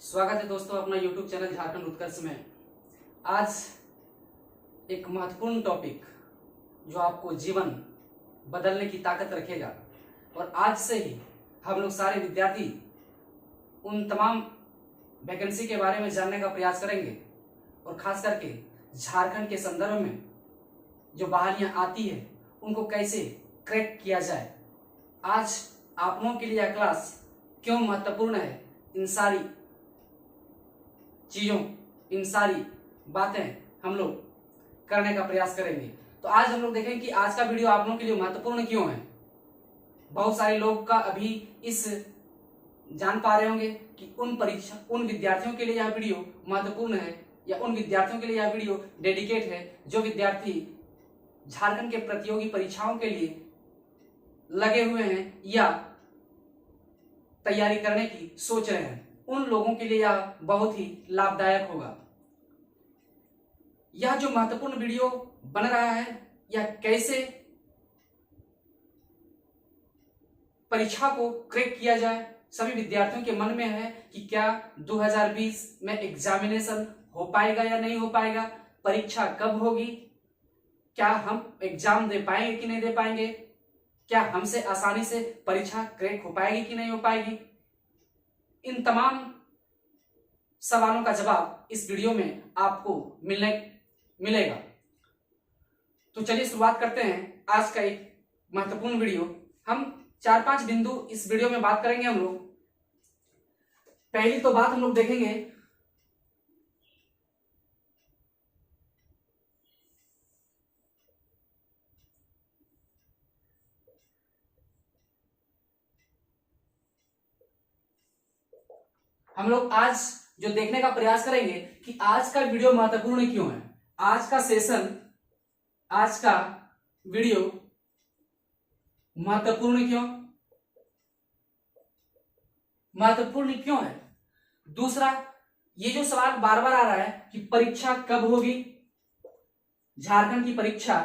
स्वागत है दोस्तों अपना YouTube चैनल झारखंड उत्कर्ष में। आज एक महत्वपूर्ण टॉपिक जो आपको जीवन बदलने की ताकत रखेगा और आज से ही हम लोग सारे विद्यार्थी उन तमाम वैकेंसी के बारे में जानने का प्रयास करेंगे और खास करके झारखंड के संदर्भ में जो बहालियां आती है उनको कैसे क्रैक किया जाए। आज आप लोगों के लिए यह क्लास क्यों महत्वपूर्ण है, इन सारी चीजों, इन सारी बातें हम लोग करने का प्रयास करेंगे। तो आज हम लोग देखेंगे कि आज का वीडियो आप लोगों के लिए महत्वपूर्ण क्यों है। बहुत सारे लोग का अभी इस जान पा रहे होंगे कि उन विद्यार्थियों के लिए यह वीडियो महत्वपूर्ण है या उन विद्यार्थियों के लिए यह वीडियो डेडिकेट है जो विद्यार्थी झारखंड के प्रतियोगी परीक्षाओं के लिए लगे हुए हैं या तैयारी करने की सोच रहे हैं। उन लोगों के लिए यह बहुत ही लाभदायक होगा। यह जो महत्वपूर्ण वीडियो बन रहा है यह कैसे परीक्षा को क्रैक किया जाए। सभी विद्यार्थियों के मन में है कि क्या 2020 में एग्जामिनेशन हो पाएगा या नहीं हो पाएगा, परीक्षा कब होगी, क्या हम एग्जाम दे पाएंगे कि नहीं दे पाएंगे, क्या हमसे आसानी से परीक्षा क्रैक हो पाएगी कि नहीं हो पाएगी। इन तमाम सवालों का जवाब इस वीडियो में आपको मिलेगा। तो चलिए शुरुआत करते हैं आज का एक महत्वपूर्ण वीडियो। हम 4-5 बिंदु इस वीडियो में बात करेंगे। हम लोग पहली तो बात हम लोग देखेंगे हम लोग आज जो देखने का प्रयास करेंगे कि आज का वीडियो महत्वपूर्ण क्यों है। आज का सेशन, आज का वीडियो महत्वपूर्ण क्यों है। दूसरा, ये जो सवाल बार बार आ रहा है कि परीक्षा कब होगी, झारखंड की परीक्षा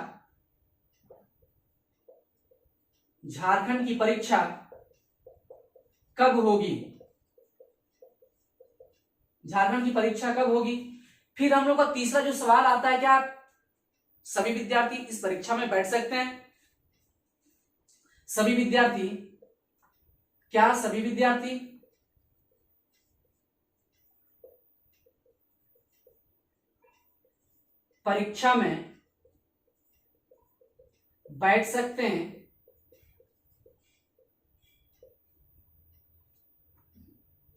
कब होगी, झारखंड की परीक्षा कब होगी। फिर हम लोग का तीसरा जो सवाल आता है, क्या सभी विद्यार्थी इस परीक्षा में बैठ सकते हैं। सभी विद्यार्थी परीक्षा में बैठ सकते हैं।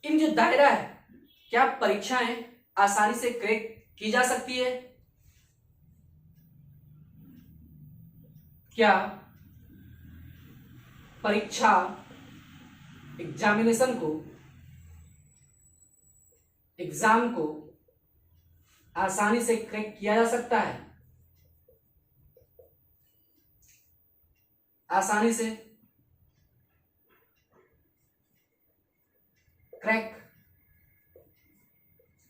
इन जो दायरा है, क्या परीक्षाएं आसानी से क्रैक की जा सकती है, क्या परीक्षा एग्जाम को आसानी से क्रैक किया जा सकता है, आसानी से क्रैक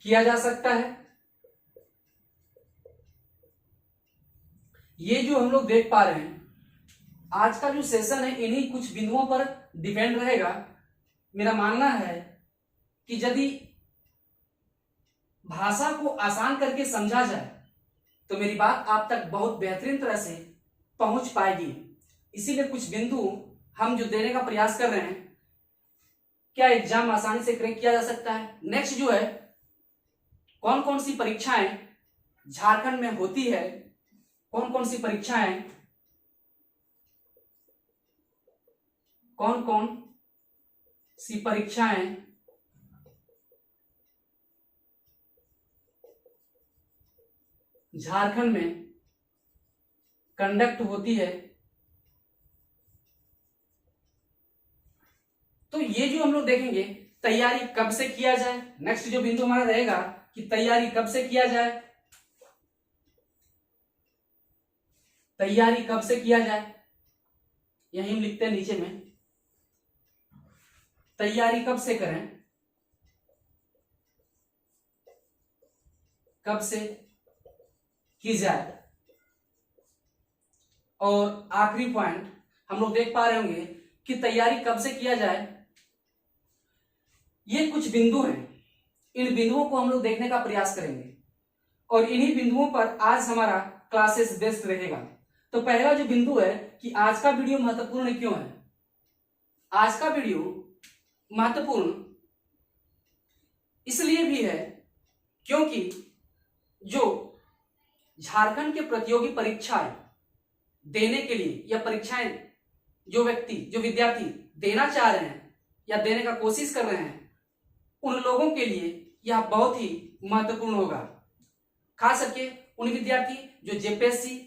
किया जा सकता है। ये जो हम लोग देख पा रहे हैं, आज का जो सेशन है इन्हीं कुछ बिंदुओं पर डिपेंड रहेगा। मेरा मानना है कि यदि भाषा को आसान करके समझा जाए तो मेरी बात आप तक बहुत बेहतरीन तरह से पहुंच पाएगी। इसीलिए कुछ बिंदु हम जो देने का प्रयास कर रहे हैं, क्या एग्जाम आसानी से क्रैक किया जा सकता है। नेक्स्ट जो है, कौन कौन सी परीक्षाएं झारखंड में होती है, कौन कौन सी परीक्षाएं झारखंड में कंडक्ट होती है। तो ये जो हम लोग देखेंगे, तैयारी कब से किया जाए। नेक्स्ट जो बिंदु हमारा रहेगा कि तैयारी कब से किया जाए, यही हम लिखते हैं नीचे में, तैयारी कब से करें, कब से की जाए। और आखिरी पॉइंट हम लोग देख पा रहे होंगे कि तैयारी कब से किया जाए, ये कुछ बिंदु हैं, इन बिंदुओं को हम लोग देखने का प्रयास करेंगे और इन्हीं बिंदुओं पर आज हमारा क्लासेस बेस्ड रहेगा। तो पहला जो बिंदु है कि आज का वीडियो महत्वपूर्ण क्यों है। आज का वीडियो महत्वपूर्ण इसलिए भी है क्योंकि जो झारखंड के प्रतियोगी परीक्षाएं देने के लिए या परीक्षाएं जो विद्यार्थी देना चाह रहे हैं या देने का कोशिश कर रहे हैं, उन लोगों के लिए यह बहुत ही महत्वपूर्ण होगा। खास करके उन विद्यार्थी जो जेपीएससी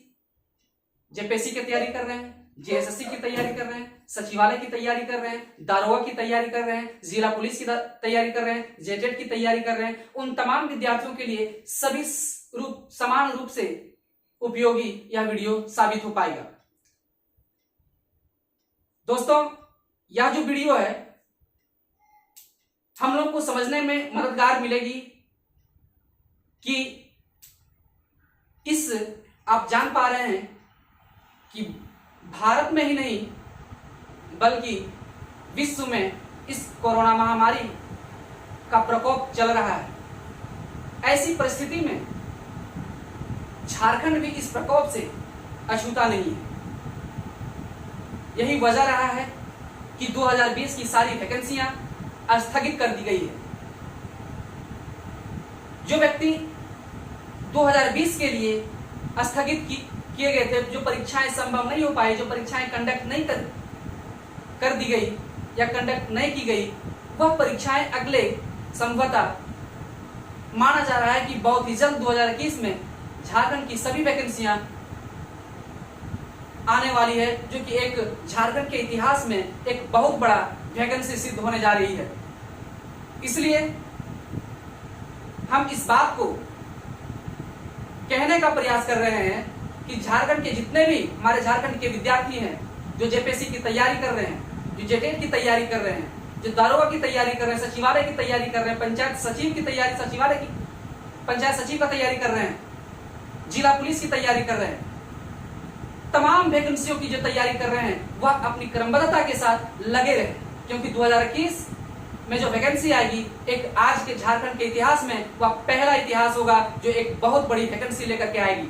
की तैयारी कर रहे हैं, जेएसएससी की तैयारी कर रहे हैं, सचिवालय की तैयारी कर रहे हैं, दारोगा की तैयारी कर रहे हैं, जिला पुलिस की तैयारी कर रहे हैं, जेटेट की तैयारी कर रहे हैं, उन तमाम विद्यार्थियों के लिए सभी समान रूप से उपयोगी यह वीडियो साबित हो पाएगा। दोस्तों, यह जो वीडियो है हम लोग को समझने में मददगार मिलेगी कि आप जान पा रहे हैं कि भारत में ही नहीं बल्कि विश्व में इस कोरोना महामारी का प्रकोप चल रहा है। ऐसी परिस्थिति में झारखंड भी इस प्रकोप से अछूता नहीं है। यही वजह रहा है कि 2020 की सारी वैकेंसियां स्थगित कर दी गई है। जो व्यक्ति 2020 के लिए स्थगित किए गए थे, जो परीक्षाएं संभव नहीं हो पाई, जो परीक्षाएं कंडक्ट नहीं कर दी गई या कंडक्ट नहीं की गई, वह परीक्षाएं अगले संभवतः माना जा रहा है कि बहुत ही जल्द 2021 में झारखंड की सभी वैकेंसियां आने वाली है, जो कि एक झारखंड के इतिहास में एक बहुत बड़ा वैकेंसी सिद्ध होने जा रही है। इसलिए हम इस बात को कहने का प्रयास कर रहे हैं कि झारखंड के जितने भी हमारे झारखंड के विद्यार्थी हैं जो जेपीएससी की तैयारी कर रहे हैं, जो जेटेट की तैयारी कर रहे हैं, जो दारोगा की तैयारी कर रहे हैं, सचिवालय की तैयारी कर रहे हैं, पंचायत सचिव की तैयारी, सचिवालय की पंचायत सचिव का तैयारी कर रहे हैं, जिला पुलिस की तैयारी कर रहे हैं, तमाम वैकेंसियों की जो तैयारी कर रहे हैं वह अपनी क्रमबद्धता के साथ लगे रहे, क्योंकि 2021 में जो वैकेंसी आएगी एक आज के झारखंड के इतिहास में वह पहला इतिहास होगा जो एक बहुत बड़ी वैकेंसी लेकर के आएगी।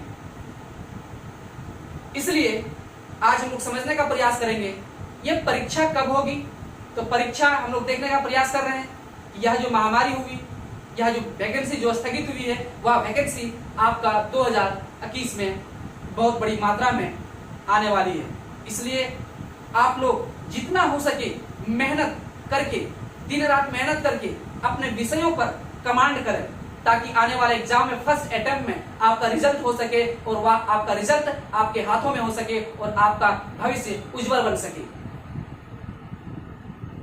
इसलिए आज हम लोग समझने का प्रयास करेंगे ये परीक्षा कब होगी। तो परीक्षा हम लोग देखने का प्रयास कर रहे हैं कि यह जो महामारी हुई, यह जो वैकेंसी जो स्थगित हुई है, वह वैकेंसी आपका 2021 में बहुत बड़ी मात्रा में आने वाली है। इसलिए आप लोग जितना हो सके मेहनत करके, दिन रात मेहनत करके अपने विषयों पर कमांड करें, ताकि आने वाले एग्जाम में फर्स्ट अटेम्प्ट में आपका रिजल्ट हो सके और वह आपका रिजल्ट आपके हाथों में हो सके और आपका भविष्य उज्जवल बन सके।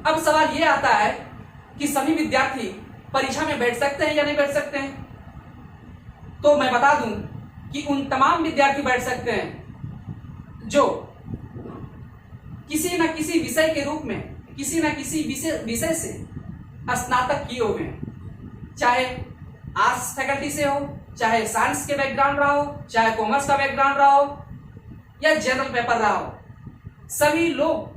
अब सवाल यह आता है कि सभी विद्यार्थी परीक्षा में बैठ सकते हैं या नहीं बैठ सकते हैं। तो मैं बता दूं कि उन तमाम विद्यार्थी बैठ सकते हैं जो किसी न किसी विषय के रूप में, किसी न किसी विषय से स्नातक किए हुए हैं, चाहे आर्ट्स फैकल्टी से हो, चाहे साइंस के बैकग्राउंड रहा हो, चाहे कॉमर्स का बैकग्राउंड रहा हो या जनरल पेपर रहा हो। सभी लोग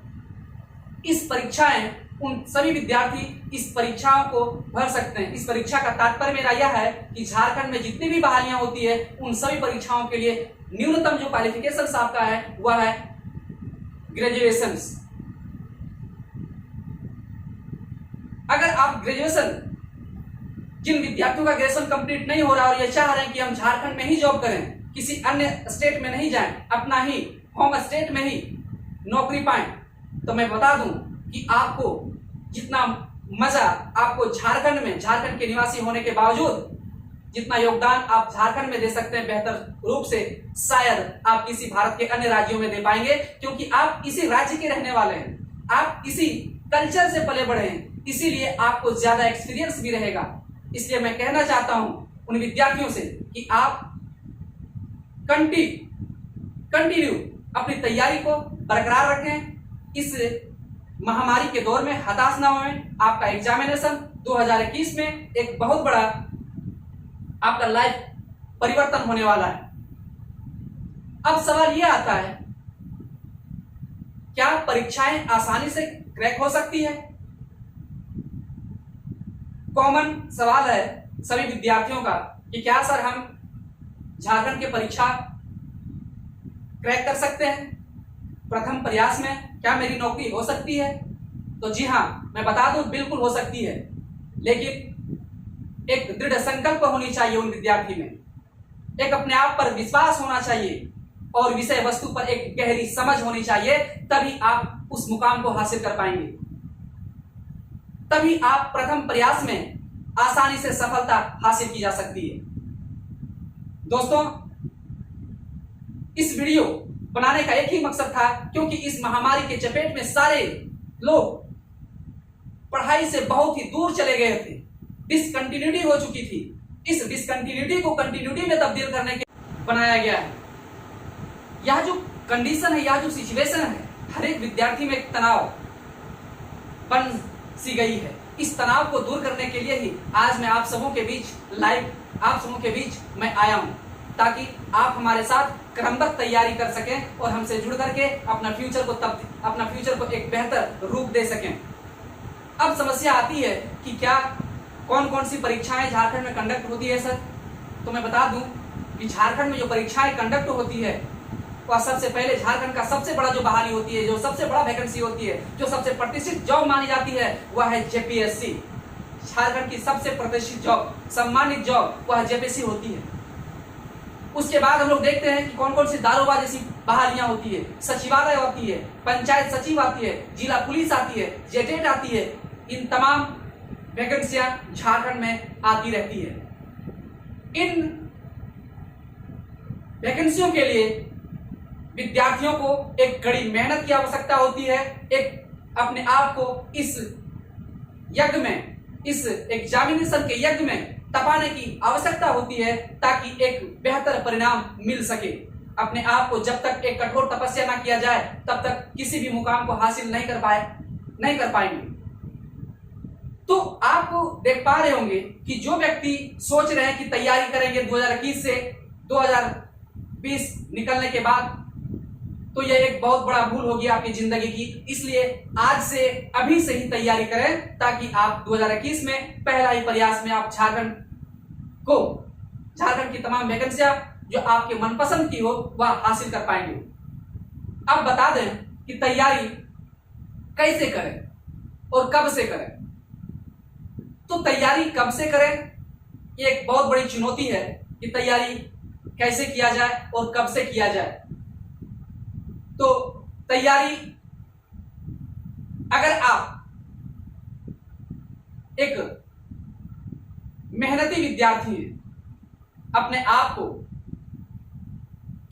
इस परीक्षाएं, उन सभी विद्यार्थी इस परीक्षाओं को भर सकते हैं। इस परीक्षा का तात्पर्य मेरा यह है कि झारखंड में जितनी भी बहालियां होती है उन सभी परीक्षाओं के लिए न्यूनतम जो क्वालिफिकेशन आपका है वह है ग्रेजुएशन। अगर आप ग्रेजुएशन, जिन विद्यार्थियों का ग्रेजुएशन कंप्लीट नहीं हो रहा और ये चाह रहे हैं कि हम झारखंड में ही जॉब करें, किसी अन्य स्टेट में नहीं जाएं, अपना ही होम स्टेट में ही नौकरी पाएं, तो मैं बता दूं कि आपको जितना मजा आपको झारखंड में, झारखंड के निवासी होने के बावजूद जितना योगदान आप झारखंड में दे सकते हैं बेहतर रूप से, शायद आप किसी भारत के अन्य राज्यों में दे पाएंगे, क्योंकि आप इसी राज्य के रहने वाले हैं, आप इसी कल्चर से पले बढ़े हैं, इसीलिए आपको ज्यादा एक्सपीरियंस भी रहेगा। इसलिए मैं कहना चाहता हूं उन विद्यार्थियों से कि आप कंटिन्यू अपनी तैयारी को बरकरार रखें। इस महामारी के दौर में हताश ना हों। आपका एग्जामिनेशन 2021 में एक बहुत बड़ा आपका लाइफ परिवर्तन होने वाला है। अब सवाल यह आता है, क्या परीक्षाएं आसानी से क्रैक हो सकती है? कॉमन सवाल है सभी विद्यार्थियों का कि क्या सर हम झारखंड की परीक्षा क्रैक कर सकते हैं प्रथम प्रयास में? क्या मेरी नौकरी हो सकती है? तो जी हाँ, मैं बता दूं बिल्कुल हो सकती है, लेकिन एक दृढ़ संकल्प होनी चाहिए उन विद्यार्थी में, एक अपने आप पर विश्वास होना चाहिए और विषय वस्तु पर एक गहरी समझ होनी चाहिए, तभी आप उस मुकाम को हासिल कर पाएंगे। तभी आप प्रथम प्रयास में आसानी से सफलता हासिल की जा सकती है। दोस्तों, इस वीडियो बनाने का एक ही मकसद था, क्योंकि इस महामारी के चपेट में सारे लोग पढ़ाई से बहुत ही दूर चले गए थे, डिसकंटिन्यूटी हो चुकी थी। इस डिसकंटिन्यूटी को कंटिन्यूटी में तब्दील करने के बनाया गया है। यह जो कंडीशन है, यह जो सिचुएशन है, हर एक विद्यार्थी में एक तनाव बन सी गई है। इस तनाव को दूर करने के लिए ही आज मैं आप सबों के बीच लाइव आप सबों के बीच मैं आया हूं, ताकि आप हमारे साथ क्रमबद्ध तैयारी कर सकें और हमसे जुड़ करके अपना फ्यूचर को एक बेहतर रूप दे सकें। अब समस्या आती है कि क्या कौन कौन सी परीक्षाएं झारखंड में कंडक्ट होती है सर? तो मैं बता दूं कि झारखंड में जो परीक्षाएं कंडक्ट होती है वह सबसे पहले झारखंड का सबसे बड़ा जो बहाली होती है, जो सबसे बड़ा वैकेंसी होती है, जो सबसे प्रतिष्ठित जॉब मानी जाती है, वह है जेपीएससी। झारखंड की सबसे प्रतिष्ठित जॉब, सम्मानित जॉब वह जेपीएससी होती है। उसके बाद हम लोग देखते हैं कि कौन कौन सी दारोगा जैसी बहालियां होती है, सचिवालय होती है, पंचायत सचिव आती है, जिला पुलिस आती है, जेटेट आती है। इन तमाम वैकेंसियां झारखंड में आती रहती है। इन वैकेंसियों के लिए विद्यार्थियों को एक कड़ी मेहनत की आवश्यकता होती है, एक अपने आप को इस यज्ञ में, इस एग्जामिनेशन के यज्ञ में तपाने की आवश्यकता होती है, ताकि एक बेहतर परिणाम मिल सके। अपने आप को जब तक एक कठोर तपस्या ना किया जाए, तब तक किसी भी मुकाम को हासिल नहीं कर पाएंगे। तो आप देख पा रहे होंगे कि जो व्यक्ति सोच रहे हैं कि तैयारी करेंगे 2021 से 2020 निकलने के बाद, तो यह एक बहुत बड़ा भूल होगी आपकी जिंदगी की। इसलिए आज से अभी से ही तैयारी करें, ताकि आप 2021 में पहला ही प्रयास में आप झारखंड की तमाम वैकेंसियां जो आपके मनपसंद की हो वह हासिल कर पाएंगे। अब बता दें कि तैयारी कैसे करें और कब से करें। तो तैयारी कब से करें, ये एक बहुत बड़ी चुनौती है कि तैयारी कैसे किया जाए और कब से किया जाए। तो तैयारी, अगर आप एक मेहनती विद्यार्थी हैं, अपने आप को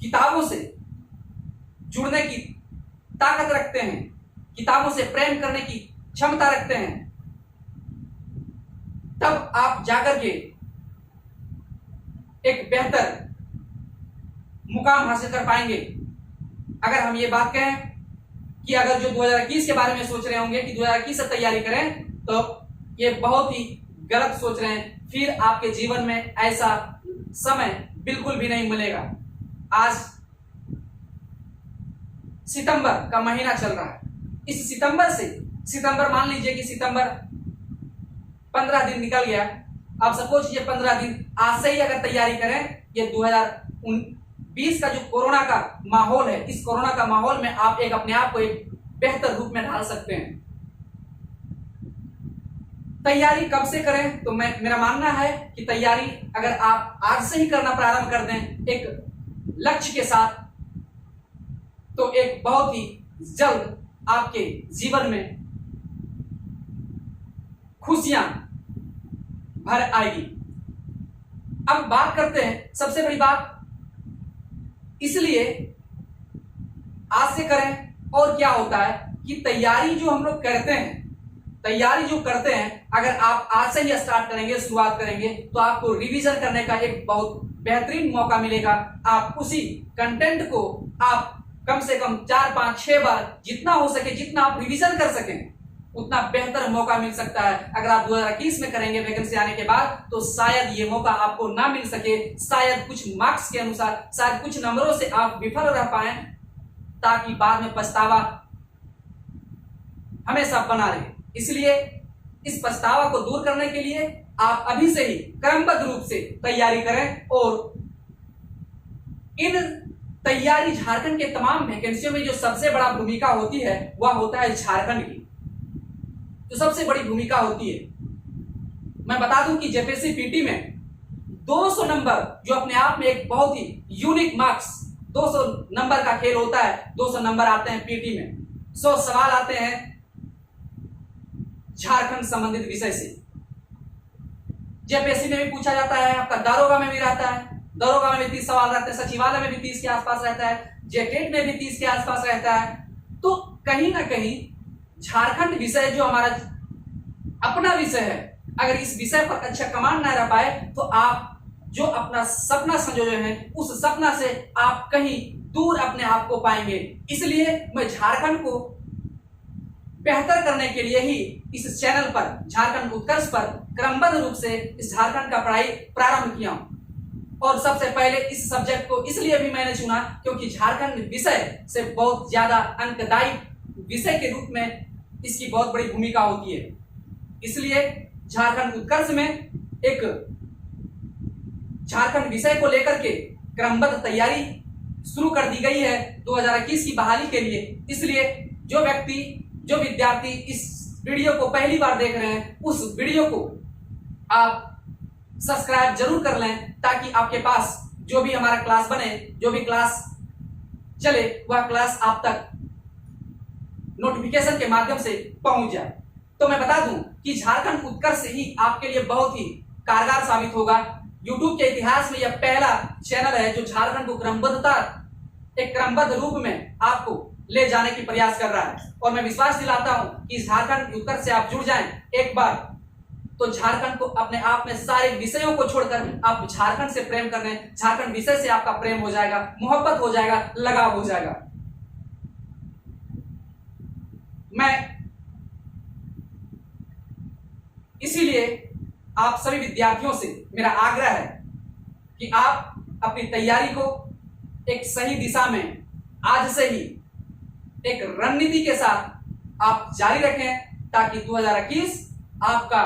किताबों से जुड़ने की ताकत रखते हैं, किताबों से प्रेम करने की क्षमता रखते हैं, तब आप जाकर के एक बेहतर मुकाम हासिल कर पाएंगे। अगर हम ये बात कहें कि अगर जो 2021 के बारे में सोच रहे होंगे कि 2021 से तैयारी करें, तो ये बहुत ही गलत सोच रहे हैं। फिर आपके जीवन में ऐसा समय बिल्कुल भी नहीं मिलेगा। आज सितंबर का महीना चल रहा है। इस सितंबर मान लीजिए कि सितंबर 15 दिन निकल गया। आप सपोज ये 15 दिन आज से ही अगर तैयारी करें, ये 2020 का जो कोरोना का माहौल है, इस कोरोना का माहौल में आप अपने आप को एक बेहतर रूप में ढाल सकते हैं। तैयारी कब से करें, तो मेरा मानना है कि तैयारी अगर आप आज से ही करना प्रारंभ कर दें एक लक्ष्य के साथ, तो एक बहुत ही जल्द आपके जीवन में खुशियां भर आएगी। अब बात करते हैं सबसे बड़ी बात, इसलिए आज से करें। और क्या होता है कि तैयारी जो हम लोग करते हैं, अगर आप आज से ही स्टार्ट करेंगे, शुरुआत करेंगे, तो आपको रिवीजन करने का एक बहुत बेहतरीन मौका मिलेगा। आप उसी कंटेंट को आप कम से कम 4, 5, 6 बार जितना हो सके, जितना आप रिवीजन कर सकें, उतना बेहतर मौका मिल सकता है। अगर आप 2021 में करेंगे वैकेंसी आने के बाद, तो शायद ये मौका आपको ना मिल सके, शायद कुछ मार्क्स के अनुसार, शायद कुछ नंबरों से आप विफल रह पाए, ताकि बाद में पछतावा हमेशा बना रहे। इसलिए इस पछतावा को दूर करने के लिए आप अभी से ही क्रमबद्ध रूप से तैयारी करें और इन तैयारी झारखंड के तमाम वैकेंसियों में जो सबसे बड़ा भूमिका होती है वह होता है झारखंड की, जो सबसे बड़ी भूमिका होती है। मैं बता दूं कि जेपीएससी पीटी में 200 नंबर जो अपने आप में एक बहुत ही यूनिक मार्क्स, 200 नंबर का खेल होता है। 200 नंबर आते हैं पीटी में, 100 सवाल आते हैं झारखंड संबंधित विषय से। जेपीएससी में भी पूछा जाता है, आपका दारोगा में भी रहता है, दारोगा में भी 30 सवाल रहते हैं, सचिवालय में भी 30 के आसपास रहता है, जेटेट में भी 30 के आसपास रहता है। तो कहीं ना कहीं झारखंड विषय जो हमारा अपना विषय है, अगर इस विषय पर अच्छा कमांड ना रह पाए तो आप जो अपना सपना संजोए हैं उस सपना से आप कहीं दूर अपने आप को पाएंगे। इसलिए मैं झारखंड को बेहतर करने के लिए ही इस चैनल पर, झारखंड उत्कर्ष पर क्रमबद्ध रूप से इस झारखंड का पढ़ाई प्रारंभ किया हूं। और सबसे पहले इस सब्जेक्ट को इसलिए भी मैंने चुना क्योंकि झारखंड विषय से बहुत ज्यादा अंकदायी विषय के रूप में इसकी बहुत बड़ी भूमिका होती है। इसलिए झारखंड उत्कर्ष में एक झारखंड विषय को लेकर के क्रमबद्ध तैयारी शुरू कर दी गई है 2021 की बहाली के लिए। इसलिए जो व्यक्ति, जो विद्यार्थी इस वीडियो को पहली बार देख रहे हैं, उस वीडियो को आप सब्सक्राइब जरूर कर लें ताकि आपके पास जो भी हमारा क्लास बने, जो भी क्लास चले, वह क्लास आप तक नोटिफिकेशन के माध्यम से पहुंच जाए। तो मैं बता दूं कि झारखंड उत्कर्ष ही आपके लिए बहुत ही कारगर साबित होगा। यूट्यूब के इतिहास में यह पहला चैनल है जो झारखंड को एक क्रमबद्ध रूप में आपको ले जाने की प्रयास कर रहा है। और मैं विश्वास दिलाता हूं कि झारखंड उत्कर्ष से आप जुड़ जाएं एक बार, तो झारखंड को अपने आप में सारे विषयों को छोड़कर आप झारखंड से प्रेम करने, झारखंड विषय से आपका प्रेम हो जाएगा, मोहब्बत हो जाएगा, लगाव हो जाएगा। मैं इसीलिए आप सभी विद्यार्थियों से मेरा आग्रह है कि आप अपनी तैयारी को एक सही दिशा में आज से ही एक रणनीति के साथ आप जारी रखें ताकि 2021 आपका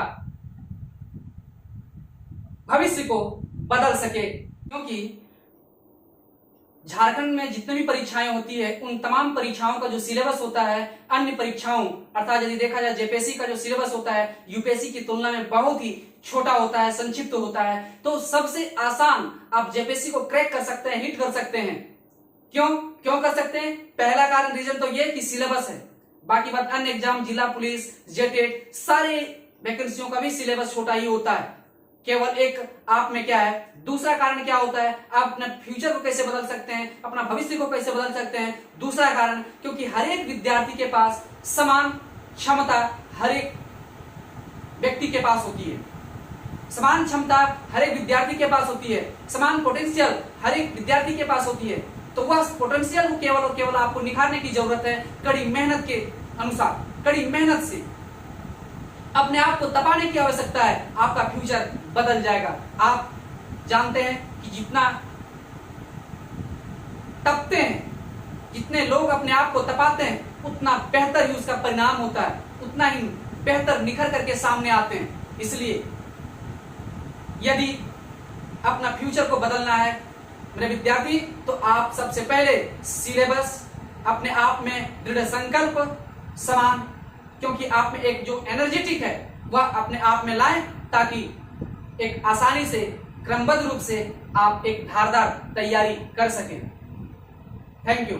भविष्य को बदल सके। क्योंकि झारखंड में जितनी भी परीक्षाएं होती है उन तमाम परीक्षाओं का जो सिलेबस होता है अन्य परीक्षाओं, अर्थात यदि देखा जाए जेपीएससी का जो सिलेबस होता है यूपीएससी की तुलना में बहुत ही छोटा होता है, संक्षिप्त होता है। तो सबसे आसान आप जेपीएससी को क्रैक कर सकते हैं, हिट कर सकते हैं। क्यों कर सकते हैं? पहला कारण, रीजन तो ये कि सिलेबस है। बाकी बात अन्य एग्जाम, जिला पुलिस, जेटेट, सारे वैकेंसियों का भी सिलेबस छोटा ही होता है। केवल एक आप में क्या है, दूसरा कारण क्या होता है, आप अपने फ्यूचर को कैसे बदल सकते हैं, अपना भविष्य को कैसे बदल सकते हैं। दूसरा कारण, क्योंकि हर एक विद्यार्थी के पास समान क्षमता हर एक व्यक्ति के पास होती है, समान क्षमता हर एक विद्यार्थी के पास होती है, समान पोटेंशियल हर एक विद्यार्थी के पास होती है। तो वह पोटेंशियल को केवल और केवल आपको निखारने की जरूरत है, कड़ी मेहनत के अनुसार, कड़ी मेहनत से अपने आप को तपाने की आवश्यकता है। आपका फ्यूचर बदल जाएगा। आप जानते हैं कि जितना तपते हैं, जितने लोग अपने आप को तपाते हैं, उतना बेहतर ही उसका परिणाम होता है, उतना ही बेहतर निखर करके सामने आते हैं। इसलिए यदि अपना फ्यूचर को बदलना है मेरे विद्यार्थी, तो आप सबसे पहले सिलेबस, अपने आप में दृढ़ संकल्प, समान, क्योंकि आप में एक जो एनर्जेटिक है वह अपने आप में लाएं ताकि एक आसानी से क्रमबद्ध रूप से आप एक धारदार तैयारी कर सकें। Thank you.